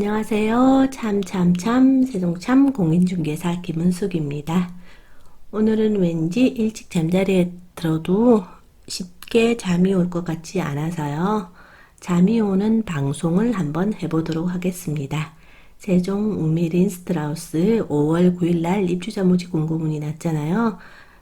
안녕하세요. 세종참 공인중개사 김은숙입니다. 오늘은 왠지 일찍 잠자리에 들어도 쉽게 잠이 올 것 같지 않아서요. 잠이 오는 방송을 한번 해보도록 하겠습니다. 세종 우미린스트라우스 5월 9일 날 입주자 모집 공고문이 났잖아요.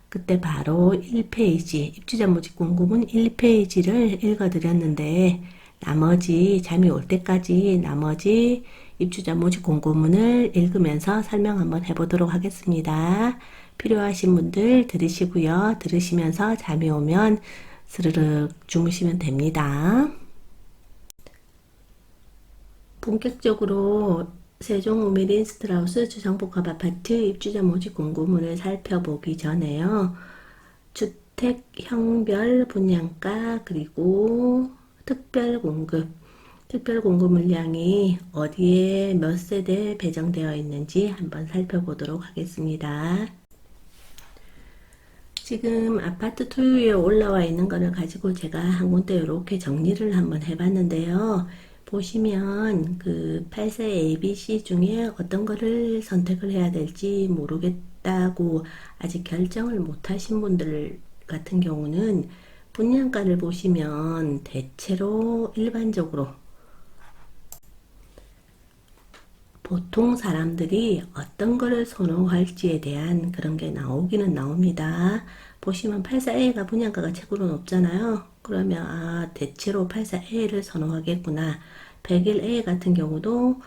그때 바로 1페이지, 입주자 모집 공고문 1페이지를 읽어드렸는데 나머지 잠이 올 때까지 나머지 입주자 모집 공고문을 읽으면서 설명 한번 해보도록 하겠습니다. 필요하신 분들 들으시고요. 들으시면서 잠이 오면 스르륵 주무시면 됩니다. 본격적으로 세종 우미린스트라우스 주상복합 아파트 입주자 모집 공고문을 살펴보기 전에요. 주택형별 분양가 그리고 특별공급 물량이 어디에 몇 세대 배정되어 있는지 한번 살펴보도록 하겠습니다. 지금 아파트 토요에 올라와 있는 거를 가지고 제가 한 군데 이렇게 정리를 한번 해봤는데요. 보시면 그 8세 ABC 중에 어떤 거를 선택을 해야 될지 모르겠다고 아직 결정을 못 하신 분들 같은 경우는 분양가를 보시면 대체로 일반적으로 보통 사람들이 어떤 거를 선호할지에 대한 그런 게 나오기는 나옵니다. 보시면 84A가 분양가가 최고로 높잖아요. 그러면 대체로 84A를 선호하겠구나. 101A 같은 경우도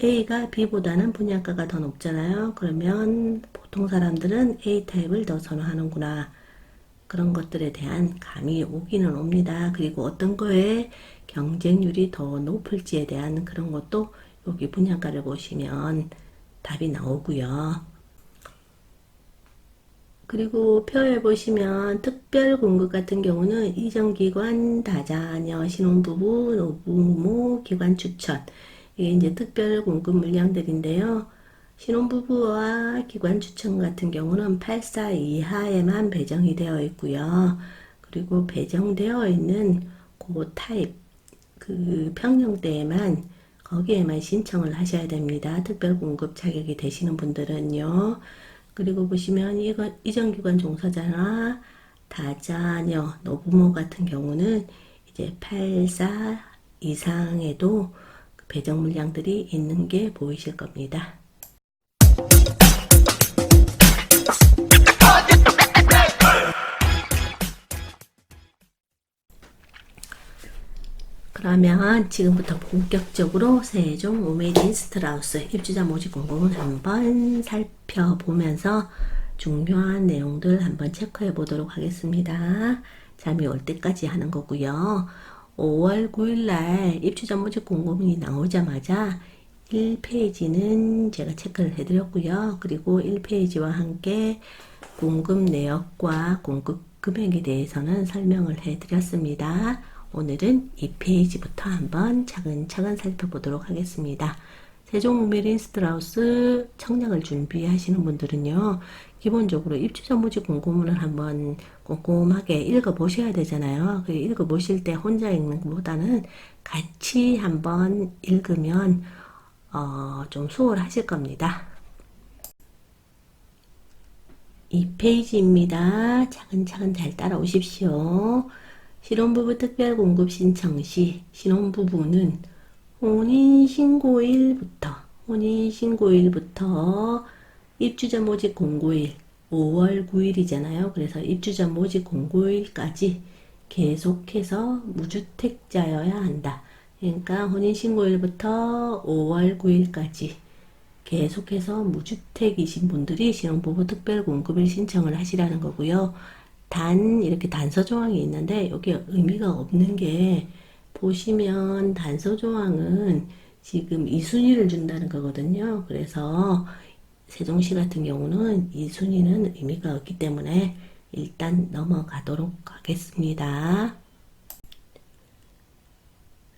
A가 B보다는 분양가가 더 높잖아요. 그러면 보통 사람들은 A 타입을 더 선호하는구나. 그런 것들에 대한 감이 오기는 옵니다. 그리고 어떤 거에 경쟁률이 더 높을지에 대한 그런 것도 여기 분양가를 보시면 답이 나오고요. 그리고 표에 보시면 특별공급 같은 경우는 이전기관, 다자녀, 신혼부부, 노부모, 기관 추천 이게 이제 특별공급 물량들인데요. 신혼부부와 기관 추천 같은 경우는 84 이하에만 배정이 되어 있고요. 그리고 배정되어 있는 그 타입, 그 평형대에만 거기에만 신청을 하셔야 됩니다. 특별공급 자격이 되시는 분들은요. 그리고 보시면 이전기관 종사자나 다자녀, 노부모 같은 경우는 이제 84 이상에도 배정 물량들이 있는 게 보이실 겁니다. 그러면 지금부터 본격적으로 세종 우미린스트라우스 입주자 모집 공고문 한번 살펴보면서 중요한 내용들 한번 체크해 보도록 하겠습니다. 잠이 올 때까지 하는 거고요. 5월 9일 날 입주자 모집 공고문이 나오자마자 1페이지는 제가 체크를 해드렸고요. 그리고 1페이지와 함께 공급 내역과 공급 금액에 대해서는 설명을 해드렸습니다. 오늘은 2페이지부터 한번 차근차근 살펴보도록 하겠습니다. 세종 우미린스트라우스 청약을 준비하시는 분들은요. 기본적으로 입주자 모집 공고문을 한번 꼼꼼하게 읽어보셔야 되잖아요. 읽어보실 때 혼자 읽는 것보다는 같이 한번 읽으면 좀 수월하실 겁니다. 2페이지입니다. 차근차근 잘 따라오십시오. 신혼부부 특별공급 신청 시 신혼부부는 혼인신고일부터 입주자 모집 공고일 5월 9일이잖아요. 그래서 입주자 모집 공고일까지 계속해서 무주택자여야 한다. 그러니까 혼인신고일부터 5월 9일까지 계속해서 무주택이신 분들이 신혼부부 특별공급을 신청을 하시라는 거고요. 이렇게 단서 조항이 있는데 여기 의미가 없는 게 보시면 단서 조항은 지금 2순위를 준다는 거거든요. 그래서 세종시 같은 경우는 2순위는 의미가 없기 때문에 일단 넘어가도록 하겠습니다.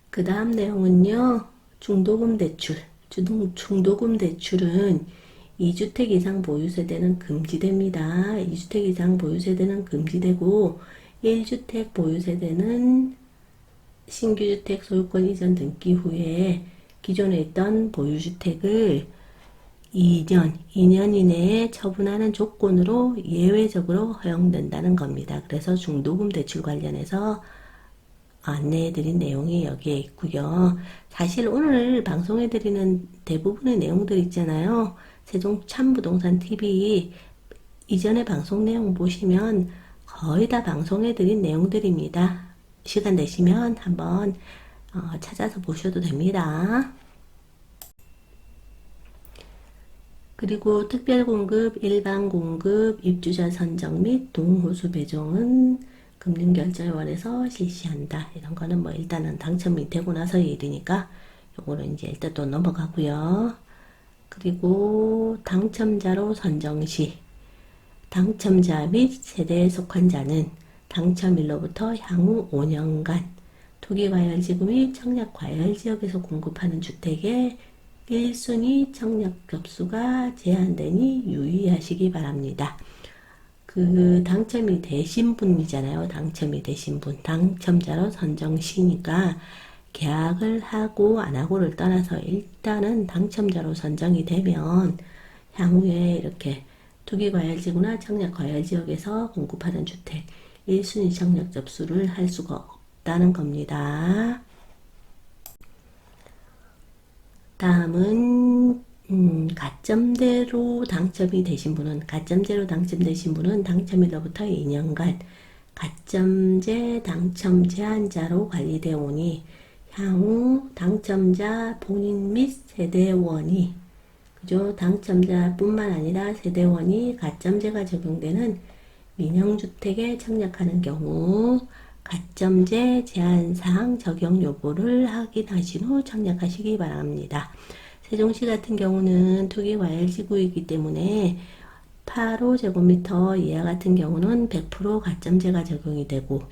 그 다음 내용은요. 중도금 대출. 중도금 대출은 2주택 이상 보유세대는 금지됩니다. 2주택 이상 보유세대는 금지되고 1주택 보유세대는 신규주택 소유권 이전 등기 후에 기존에 있던 보유주택을 2년 이내에 처분하는 조건으로 예외적으로 허용된다는 겁니다. 그래서 중도금 대출 관련해서 안내해드린 내용이 여기에 있고요. 사실 오늘 방송해드리는 대부분의 내용들 있잖아요. 세종 참부동산 TV 이전에 방송 내용 보시면 거의 다 방송해드린 내용들입니다. 시간 되시면 한번 찾아서 보셔도 됩니다. 그리고 특별공급, 일반공급, 입주자 선정 및 동호수 배정은 금융결제원에서 실시한다. 이런 거는 뭐 일단은 당첨이 되고 나서의 일이니까 요거는 이제 일단 또 넘어가고요. 그리고 당첨자로 선정 시 당첨자 및 세대에 속한 자는 당첨일로부터 향후 5년간 토기과열지구 및 청약과열지역에서 공급하는 주택의 1순위 청약급수가 제한되니 유의하시기 바랍니다. 그 당첨이 되신 분이잖아요. 당첨이 되신 분. 당첨자로 선정시니까 계약을 하고 안 하고를 떠나서 일단은 당첨자로 선정이 되면 향후에 이렇게 투기과열지구나 청약과열지역에서 공급하는 주택 1순위 청약 접수를 할 수가 없다는 겁니다. 다음은 가점제로 당첨이 되신 분은 가점제로 당첨되신 분은 당첨일로부터 2년간 가점제 당첨 제한자로 관리되어 오니 향후 당첨자 본인 및 세대원이 그죠? 당첨자뿐만 아니라 세대원이 가점제가 적용되는 민영주택에 청약하는 경우 가점제 제한사항 적용 여부를 확인하신 후 청약하시기 바랍니다. 세종시 같은 경우는 투기과열지구이기 때문에 8호제곱미터 이하 같은 경우는 100% 가점제가 적용이 되고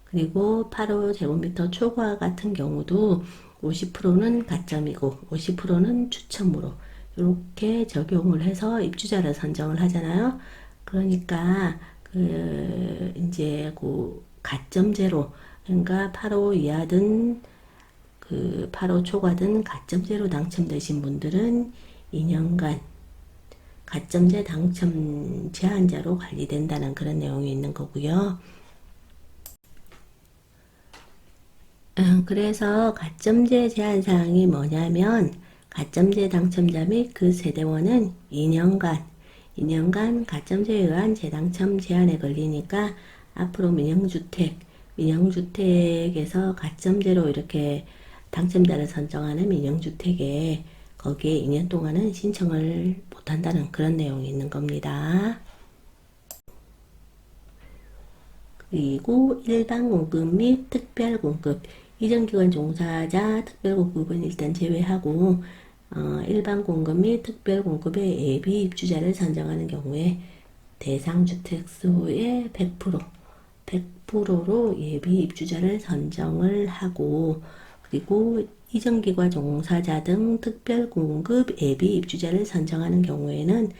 그리고 8호제곱미터 초과 같은 경우도 50%는 가점이고 50%는 추첨으로 이렇게 적용을 해서 입주자를 선정을 하잖아요. 그러니까 이제 가점제로 그러니까 8호 이하든 8호 초과든 가점제로 당첨되신 분들은 2년간 가점제 당첨 제한자로 관리된다는 그런 내용이 있는 거고요. 그래서 가점제 제한사항이 뭐냐면 가점제 당첨자 및 그 세대원은 2년간 가점제에 의한 재당첨 제한에 걸리니까 앞으로 민영주택에서 가점제로 이렇게 당첨자를 선정하는 민영주택에 거기에 2년 동안은 신청을 못한다는 그런 내용이 있는 겁니다. 그리고 일반공급 및 특별공급 이전기관 종사자 특별공급은 일단 제외하고 일반공급 및 특별공급의 예비 입주자를 선정하는 경우에 대상주택수의 100%로 예비 입주자를 선정을 하고 그리고 이전기관 종사자 등 특별공급 예비 입주자를 선정하는 경우에는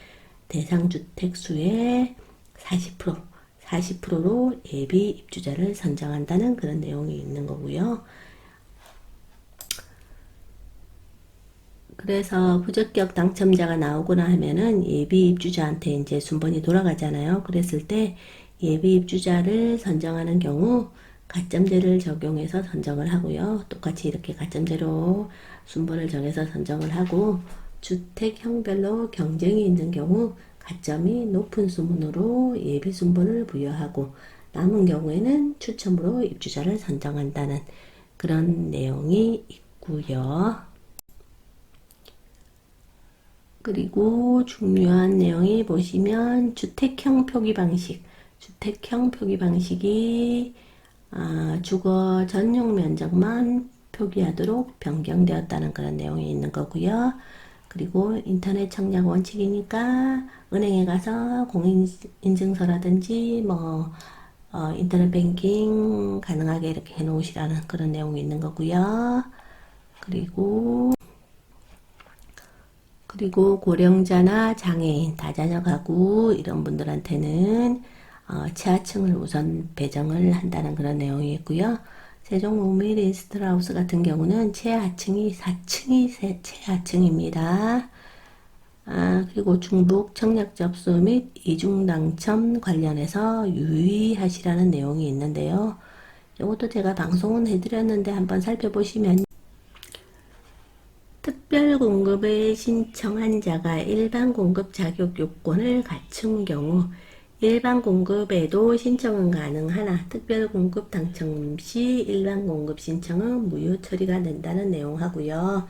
대상주택수의 40%로 예비 입주자를 선정한다는 그런 내용이 있는 거고요. 그래서 부적격 당첨자가 나오거나 하면은 예비 입주자한테 이제 순번이 돌아가잖아요. 그랬을 때 예비 입주자를 선정하는 경우 가점제를 적용해서 선정을 하고요. 똑같이 이렇게 가점제로 순번을 정해서 선정을 하고 주택형별로 경쟁이 있는 경우 가점이 높은 순번으로 예비 순번을 부여하고 남은 경우에는 추첨으로 입주자를 선정한다는 그런 내용이 있고요. 그리고 중요한 내용이 보시면 주택형 표기 방식이 주거 전용 면적만 표기하도록 변경되었다는 그런 내용이 있는 거고요. 그리고 인터넷 청약 원칙이니까 은행에 가서 공인인증서라든지 인터넷 뱅킹 가능하게 이렇게 해 놓으시라는 그런 내용이 있는 거고요. 그리고 고령자나 장애인, 다자녀 가구 이런 분들한테는 지하층을 우선 배정을 한다는 그런 내용이 있고요. 세종 우미린스트라우스 같은 경우는 최하층이 4층이 최하층입니다. 그리고 중복 청약 접수 및 이중 당첨 관련해서 유의하시라는 내용이 있는데요. 이것도 제가 방송은 해드렸는데 한번 살펴보시면 특별 공급을 신청한 자가 일반 공급 자격 요건을 갖춘 경우 일반 공급에도 신청은 가능하나 특별 공급 당첨 시 일반 공급 신청은 무효 처리가 된다는 내용 하고요.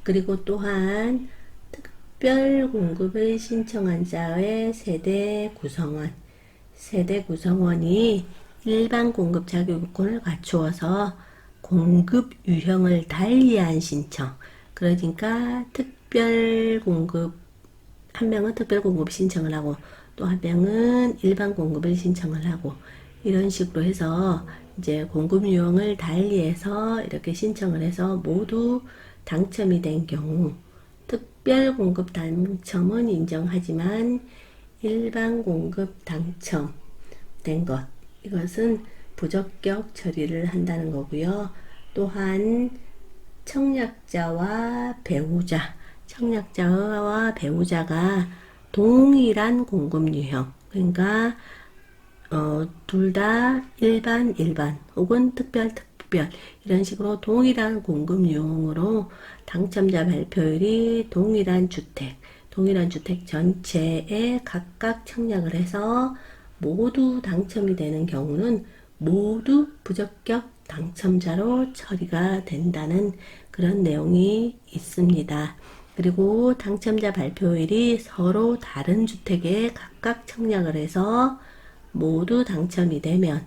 그리고 또한 특별 공급을 신청한 자의 세대 구성원이 일반 공급 자격 요건을 갖추어서 공급 유형을 달리한 신청. 그러니까 특별 공급, 한 명은 특별 공급 신청을 하고 또 한 명은 일반 공급을 신청을 하고 이런 식으로 해서 이제 공급 유형을 달리해서 이렇게 신청을 해서 모두 당첨이 된 경우 특별 공급 당첨은 인정하지만 일반 공급 당첨된 것 이것은 부적격 처리를 한다는 거고요. 또한 청약자와 배우자가 동일한 공급 유형, 그러니까 둘 다 일반 혹은 특별 이런 식으로 동일한 공급 유형으로 당첨자 발표율이 동일한 주택 전체에 각각 청약을 해서 모두 당첨이 되는 경우는 모두 부적격 당첨자로 처리가 된다는 그런 내용이 있습니다. 그리고 당첨자 발표율이 서로 다른 주택에 각각 청약을 해서 모두 당첨이 되면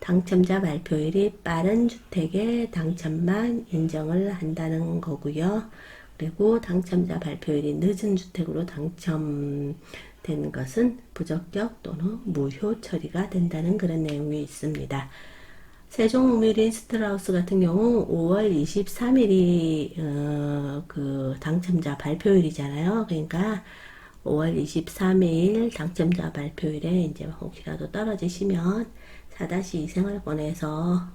당첨자 발표율이 빠른 주택의 당첨만 인정을 한다는 거고요. 그리고 당첨자 발표율이 늦은 주택으로 당첨된 것은 부적격 또는 무효 처리가 된다는 그런 내용이 있습니다. 세종 우미린스트라우스 같은 경우 5월 23일이 그 당첨자 발표일이잖아요. 그러니까 5월 23일 당첨자 발표일에 이제 혹시라도 떨어지시면 4-2 생활권에서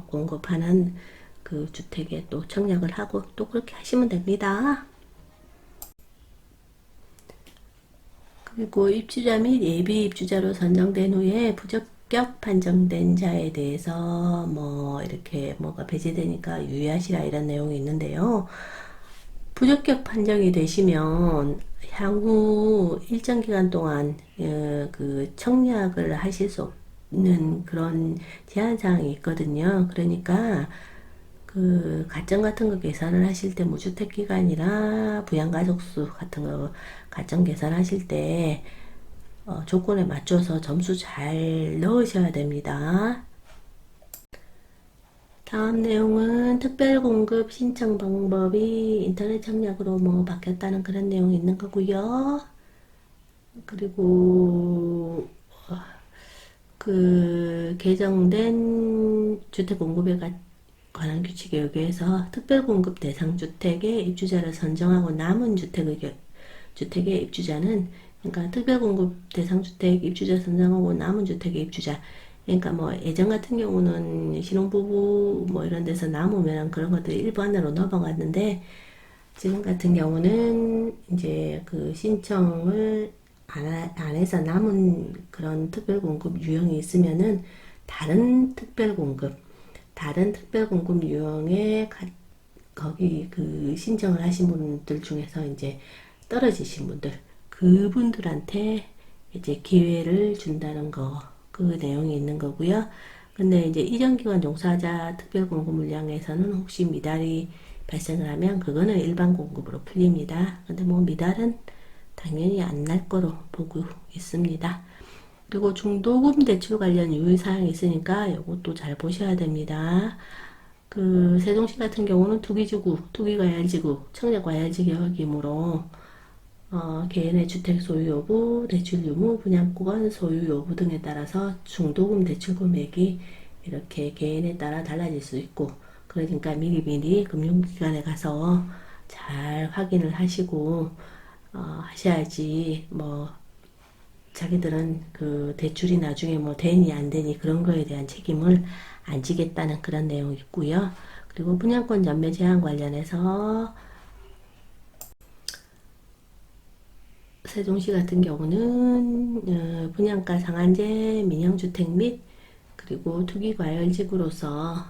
공급하는 그 주택에 또 청약을 하고 또 그렇게 하시면 됩니다. 그리고 입주자 및 예비 입주자로 선정된 후에 부적격 판정된 자에 대해서 뭐 이렇게 뭐가 배제되니까 유의하시라 이런 내용이 있는데요. 부적격 판정이 되시면 향후 일정 기간 동안 그 청약을 하실 수 없는 그런 제한 사항이 있거든요. 그러니까 그 가점 같은 거 계산을 하실 때 무주택 기간이나 부양가족 수 같은 거 가점 계산하실 때 조건에 맞춰서 점수 잘 넣으셔야 됩니다. 다음 내용은 특별공급 신청 방법이 인터넷 청약으로 뭐 바뀌었다는 그런 내용이 있는 거고요. 그리고 그 개정된 주택공급에 관한 규칙에 의해서 특별공급 대상 주택의 입주자를 선정하고 남은 주택의 입주자는 그러니까 특별공급 대상 주택 입주자 선정하고 남은 주택의 입주자 그러니까 뭐 예전 같은 경우는 신혼부부 뭐 이런 데서 남으면 그런 것들이 일반으로 넘어갔는데 지금 같은 경우는 이제 그 신청을 안 해서 남은 그런 특별공급 유형이 있으면은 다른 특별공급 유형에 거기 그 신청을 하신 분들 중에서 이제 떨어지신 분들 그분들한테 이제 기회를 준다는 거 그 내용이 있는 거고요. 근데 이제 이전기간 종사자 특별공급 물량에서는 혹시 미달이 발생을 하면 그거는 일반 공급으로 풀립니다. 근데 뭐 미달은 당연히 안 날 거로 보고 있습니다. 그리고 중도금 대출 관련 유의사항이 있으니까 이것도 잘 보셔야 됩니다. 그 세종시 같은 경우는 투기지구, 투기과열지구, 청약과열지역이므로 개인의 주택 소유 여부, 대출 유무, 분양권 소유 여부 등에 따라서 중도금 대출 금액이 이렇게 개인에 따라 달라질 수 있고 그러니까 미리미리 금융기관에 가서 잘 확인을 하시고 하셔야지 뭐 자기들은 그 대출이 나중에 뭐 되니 안 되니 그런 거에 대한 책임을 안 지겠다는 그런 내용이 있고요. 그리고 분양권 전매 제한 관련해서 세종시 같은 경우는 분양가 상한제 민영주택 및 그리고 투기과열지구로서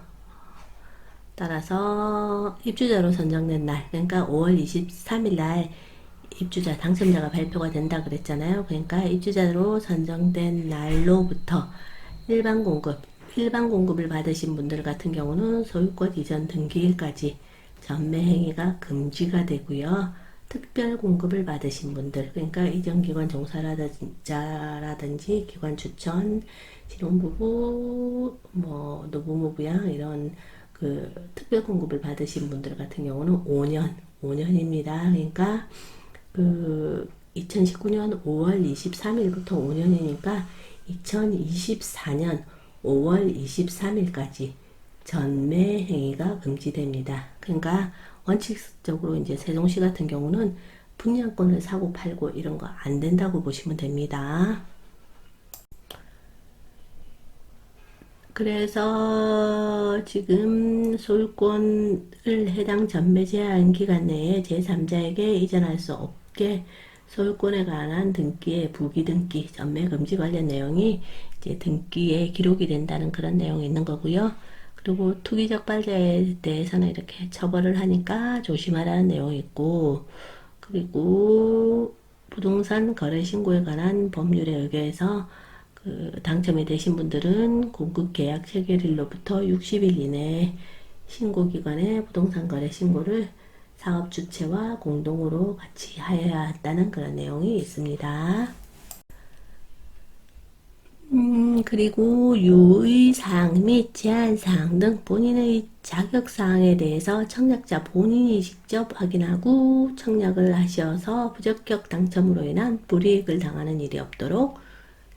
따라서 입주자로 선정된 날, 그러니까 5월 23일 날 입주자 당첨자가 발표가 된다 그랬잖아요. 그러니까 입주자로 선정된 날로부터 일반 공급, 일반 공급을 받으신 분들 같은 경우는 소유권 이전 등기일까지 전매 행위가 금지가 되고요. 특별 공급을 받으신 분들, 그러니까 이전기관 종사자라든지 기관 추천, 신혼부부, 뭐 노부모부양 이런 그 특별 공급을 받으신 분들 같은 경우는 5년입니다. 그러니까 그 2019년 5월 23일부터 5년이니까 2024년 5월 23일까지 전매 행위가 금지됩니다. 그러니까 원칙적으로 이제 세종시 같은 경우는 분양권을 사고 팔고 이런 거 안 된다고 보시면 됩니다. 그래서 지금 소유권을 해당 전매 제한 기간 내에 제3자에게 이전할 수 없게 소유권에 관한 등기의 부기등기, 전매 금지 관련 내용이 이제 등기에 기록이 된다는 그런 내용이 있는 거고요. 그리고 투기적 발자에 대해서는 이렇게 처벌을 하니까 조심하라는 내용이 있고, 그리고 부동산 거래 신고에 관한 법률에 의거해서 그 당첨이 되신 분들은 공급 계약 체결일로부터 60일 이내에 신고기관에 부동산 거래 신고를 사업 주체와 공동으로 같이 하여야 한다는 그런 내용이 있습니다. 그리고 유의사항 및 제한사항 등 본인의 자격사항에 대해서 청약자 본인이 직접 확인하고 청약을 하셔서 부적격 당첨으로 인한 불이익을 당하는 일이 없도록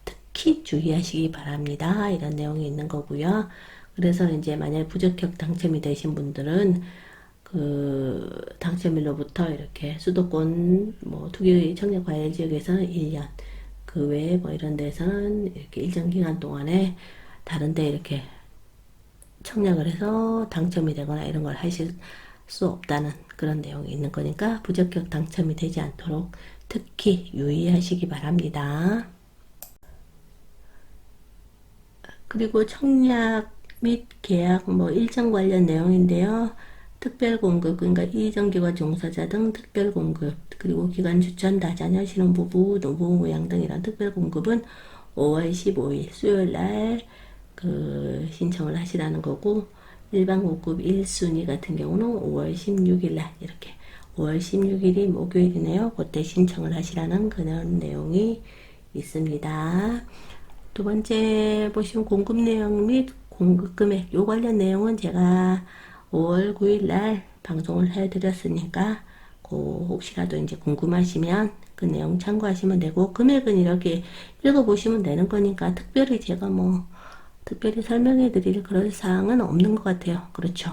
특히 주의하시기 바랍니다. 이런 내용이 있는 거고요. 그래서 이제 만약에 부적격 당첨이 되신 분들은 그 당첨일로부터 이렇게 수도권 뭐 투기 청약 과열 지역에서는 1년, 그 외에 뭐 이런 데서는 이렇게 일정 기간 동안에 다른 데 이렇게 청약을 해서 당첨이 되거나 이런 걸 하실 수 없다는 그런 내용이 있는 거니까 부적격 당첨이 되지 않도록 특히 유의하시기 바랍니다. 그리고 청약 및 계약 뭐 일정 관련 내용인데요. 특별공급, 그러니까 이정기관 종사자 등 특별공급, 그리고 기관 추천, 다자녀, 신혼부부, 노부모양 등 이런 특별공급은 5월 15일 수요일 날 그 신청을 하시라는 거고, 일반 공급 1순위 같은 경우는 5월 16일 날 이렇게 5월 16일이 목요일이네요. 그때 신청을 하시라는 그런 내용이 있습니다. 두 번째 보시면 공급 내용 및 공급 금액 요 관련 내용은 제가 5월 9일 날 방송을 해드렸으니까 그 혹시라도 이제 궁금하시면 그 내용 참고하시면 되고 금액은 이렇게 읽어보시면 되는 거니까 특별히 제가 뭐 특별히 설명해 드릴 그런 사항은 없는 것 같아요. 그렇죠.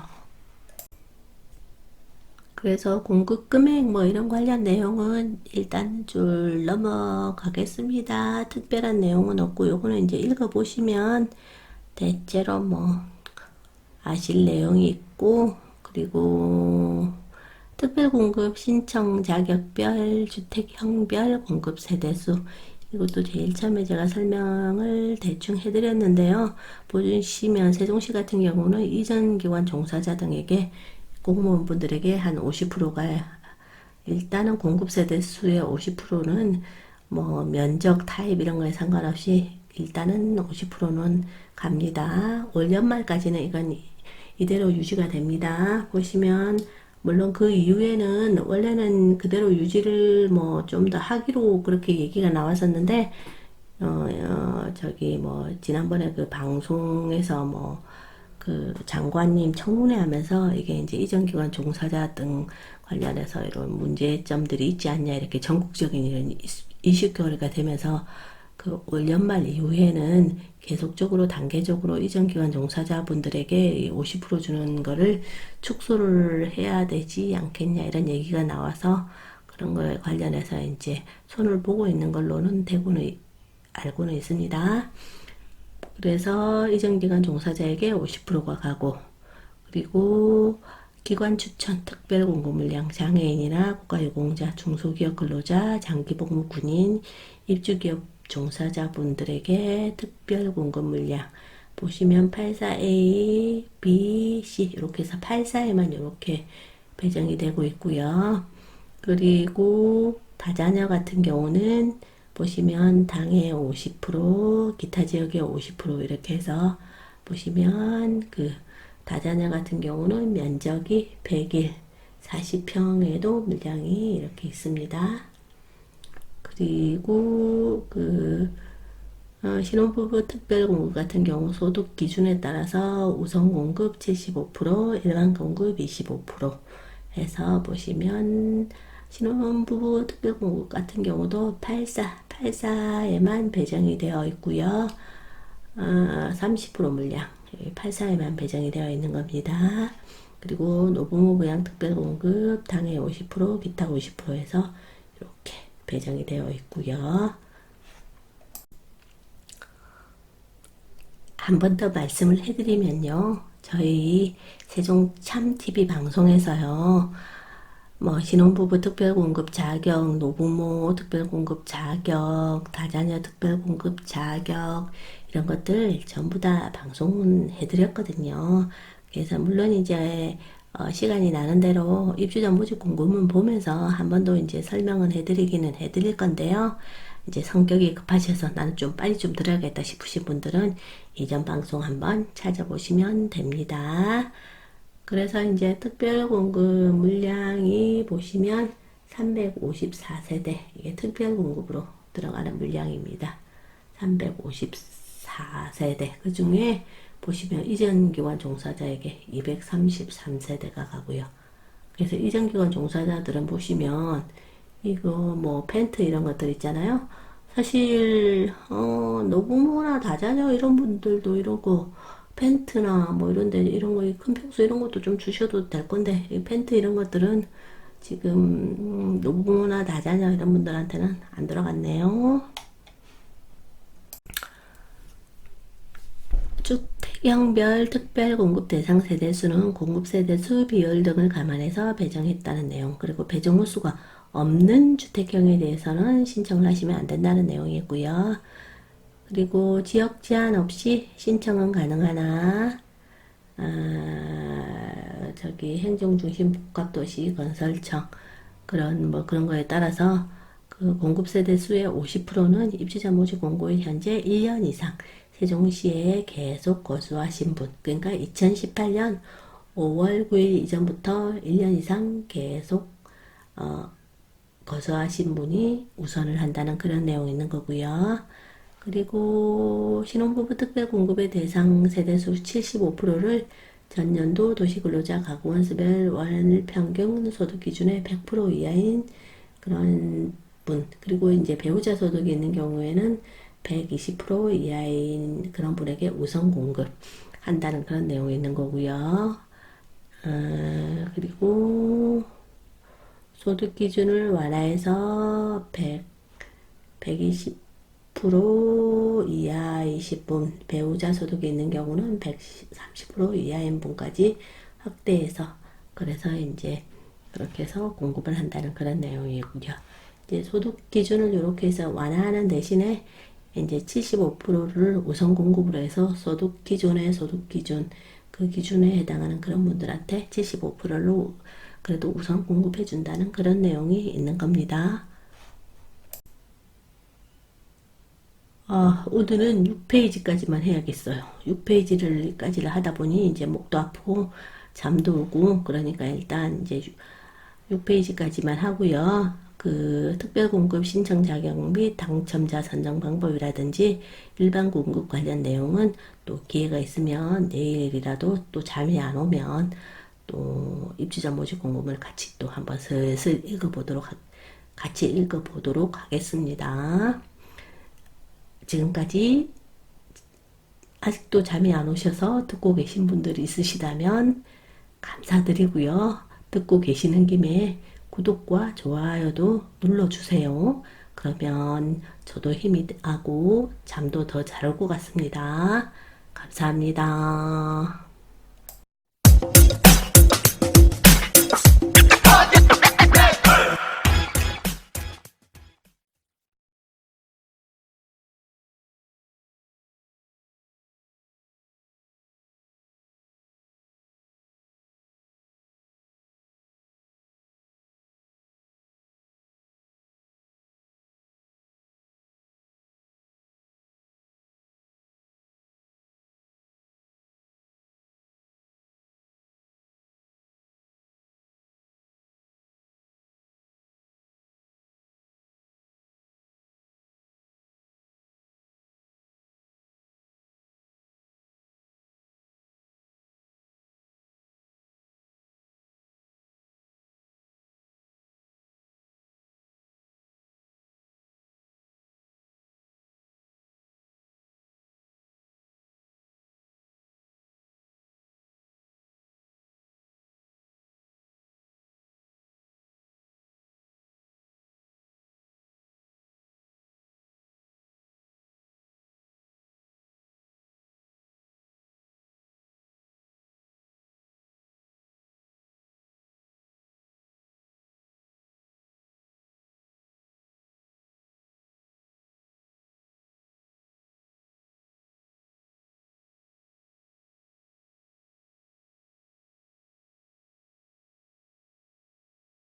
그래서 공급 금액 뭐 이런 관련 내용은 일단 줄 넘어가겠습니다. 특별한 내용은 없고 요거는 이제 읽어보시면 대체로 뭐 아실 내용이 있고, 그리고 특별공급 신청 자격별 주택형별 공급 세대수 이것도 제일 처음에 제가 설명을 대충 해드렸는데요. 보시면 세종시 같은 경우는 이전기관 종사자 등에게 공무원분들에게 한 50%가 일단은 공급세대 수의 50%는 뭐 면적 타입 이런 거에 상관없이 일단은 50%는 갑니다. 올 연말까지는 이건 이대로 유지가 됩니다. 보시면 물론 그 이후에는 원래는 그대로 유지를 뭐 좀 더 하기로 그렇게 얘기가 나왔었는데 저기 뭐 지난번에 그 방송에서 뭐 그 장관님 청문회 하면서 이게 이제 이전기관 종사자 등 관련해서 이런 문제점들이 있지 않냐 이렇게 전국적인 이런 이슈거리가 되면서 그 올 연말 이후에는 계속적으로 단계적으로 이전기관 종사자분들에게 50% 주는 거를 축소를 해야 되지 않겠냐 이런 얘기가 나와서 그런 거에 관련해서 이제 손을 보고 있는 걸로는 되고는 알고는 있습니다. 그래서 이전기간 종사자에게 50%가 가고, 그리고 기관 추천 특별 공급 물량 장애인이나 국가유공자, 중소기업 근로자, 장기복무 군인, 입주기업 종사자분들에게 특별 공급 물량 보시면 84A, B, C 이렇게 해서 84에만 이렇게 배정이 되고 있고요. 그리고 다자녀 같은 경우는 보시면 당의 50%, 기타 지역의 50% 이렇게 해서 보시면 그 다자녀 같은 경우는 면적이 100일 40평에도 물량이 이렇게 있습니다. 그리고 신혼부부 특별공급 같은 경우 소득 기준에 따라서 우선 공급 75%, 일반 공급 25% 해서 보시면 신혼부부 특별공급 같은 경우도 84에만 배정이 되어 있고요. 30% 물량 84에만 배정이 되어 있는 겁니다. 그리고 노부모 부양 특별공급 당해 50%, 기타 50% 해서 이렇게 배정이 되어 있고요. 한 번 더 말씀을 해드리면요. 저희 세종참TV 방송에서요. 뭐 신혼부부 특별공급 자격, 노부모 특별공급 자격, 다자녀 특별공급 자격 이런 것들 전부 다 방송해드렸거든요. 그래서 물론 이제 시간이 나는 대로 입주자 모집 공고문 보면서 한 번 더 이제 설명은 해드리기는 해드릴 건데요. 이제 성격이 급하셔서 나는 좀 빨리 좀 들어야겠다 싶으신 분들은 이전 방송 한번 찾아보시면 됩니다. 그래서 이제 특별공급 물량이 보시면 354세대 이게 특별공급으로 들어가는 물량입니다. 354세대 그 중에 보시면 이전기관 종사자에게 233세대가 가고요. 그래서 이전기관 종사자들은 보시면 이거 뭐 펜트 이런 것들 있잖아요. 사실 노부모나 다자녀 이런 분들도 이러고 펜트나 뭐 이런 데 이런 거 큰 평수 이런 것도 좀 주셔도 될 건데 이 펜트 이런 것들은 지금 노부모나 다자녀 이런 분들한테는 안 들어갔네요. 주택형별 특별 공급 대상 세대수는 공급 세대수 비율 등을 감안해서 배정했다는 내용, 그리고 배정 호수가 없는 주택형에 대해서는 신청을 하시면 안 된다는 내용이고요. 그리고 지역 제한 없이 신청은 가능하나 저기 행정중심 복합도시 건설청 그런 뭐 그런 거에 따라서 그 공급 세대 수의 50%는 입주자 모집 공고일 현재 1년 이상 세종시에 계속 거주하신 분, 그러니까 2018년 5월 9일 이전부터 1년 이상 계속 거주하신 분이 우선을 한다는 그런 내용이 있는 거고요. 그리고 신혼부부 특별공급의 대상 세대수 75%를 전년도 도시근로자 가구원수별 월 평균 소득 기준의 100% 이하인 그런 분, 그리고 이제 배우자 소득이 있는 경우에는 120% 이하인 그런 분에게 우선 공급한다는 그런 내용이 있는 거고요. 그리고 소득 기준을 완화해서 120% 이하이신 분, 배우자 소득이 있는 경우는 130% 이하인 분까지 확대해서 그래서 이제 그렇게 해서 공급을 한다는 그런 내용이고요. 이제 소득 기준을 이렇게 해서 완화하는 대신에 이제 75%를 우선 공급으로 해서 소득 기준의 소득 기준 그 기준에 해당하는 그런 분들한테 75%로 그래도 우선 공급해 준다는 그런 내용이 있는 겁니다. 오늘은 6페이지까지만 해야겠어요. 6페이지까지를 하다 보니 이제 목도 아프고 잠도 오고 그러니까 일단 이제 6페이지까지만 하고요. 그 특별공급 신청 자격 및 당첨자 선정 방법이라든지 일반 공급 관련 내용은 또 기회가 있으면 내일이라도 또 잠이 안 오면 또 입주자 모집 공고문을 같이 또 한번 슬슬 같이 읽어보도록 하겠습니다. 지금까지 아직도 잠이 안 오셔서 듣고 계신 분들이 있으시다면 감사드리고요. 듣고 계시는 김에 구독과 좋아요도 눌러주세요. 그러면 저도 힘이 나고 잠도 더 잘 올 것 같습니다. 감사합니다.